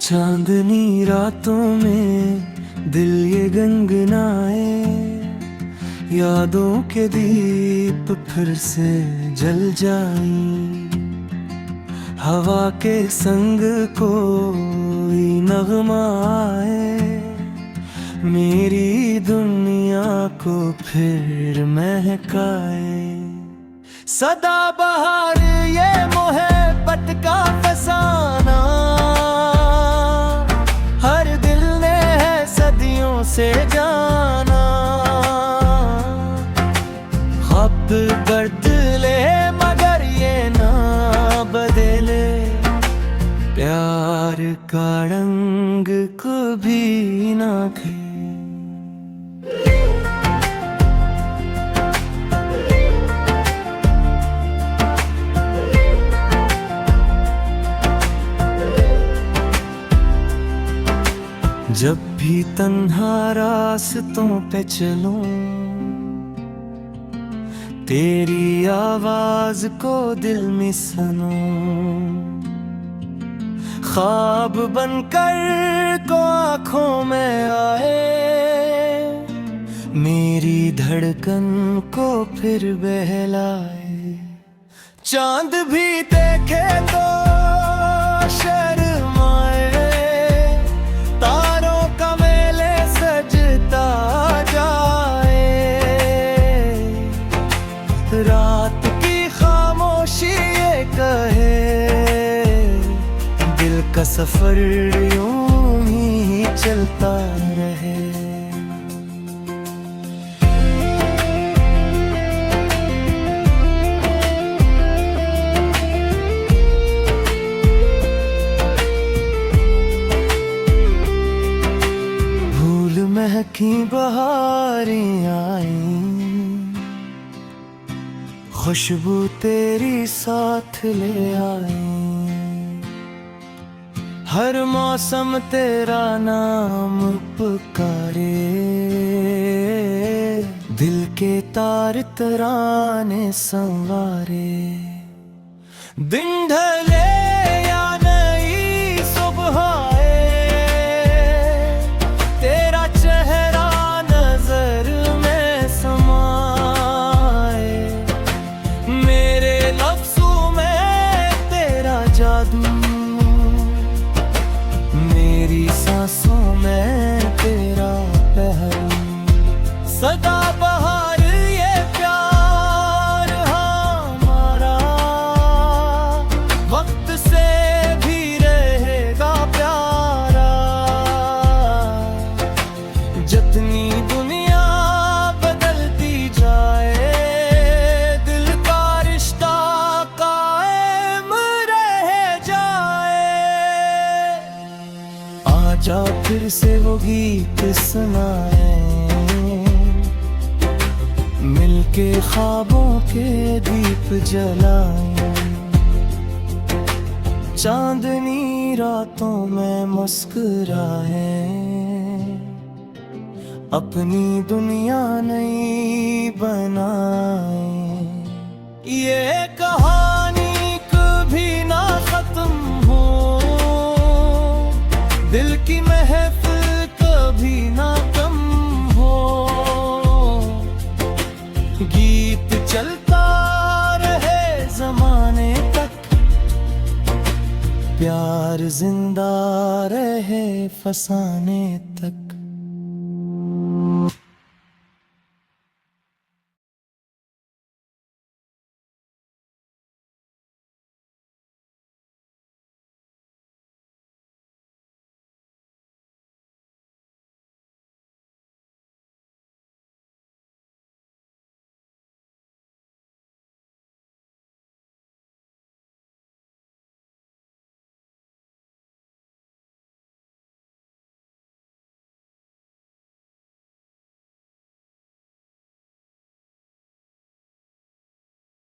चांदनी रातों में दिल ये गनगनाए, यादों के दीप फिर से जल जाई। हवा के संग कोई नगमा आए, मेरी दुनिया को फिर महकाए। सदा बहार ये मोहब्बत का फसाना, हर दिल ने है सदियों से जाना। ख्वाब बदले मगर ये ना बदले, प्यार का रंग कभी ना खे। जब भी तन्हा रास्तों पे चलूं, तेरी आवाज को दिल में सुनूं। ख्वाब बनकर को आँखों में आए, मेरी धड़कन को फिर बहलाए। चांद भी देखे तो शर्माए, तारों का मेले सजता जाए। रात की खामोशी ये कहे, दिल का सफर यूं ही चलता रहे। भूल महकी बहारें आई, खुशबू तेरी साथ ले आई। हर मौसम तेरा नाम पुकारे, दिल के तार तराने संवारे। दिन ढले या नई सुबह आए, तेरा चेहरा नजर में समाए। मेरे लफ्जों में तेरा जादू, मेरी सांसों में तेरा पहलू। सदा बहार ये प्यार हमारा, वक्त से भी रहेगा प्यारा। जितनी दुनिया बदलती जाए, दिल का रिश्ता कायम रह जाए। आजा फिर से वो गीत सुनाए, मिलके ख्वाबों के दीप जलाएं। चांदनी रातों में मुस्कुराए, अपनी दुनिया नई बनाए। ये कहानी कभी ना खत्म हो, दिल की महफिल कभी ना कम हो। गीत चलता रहे ज़माने तक, प्यार जिंदा रहे फसाने तक।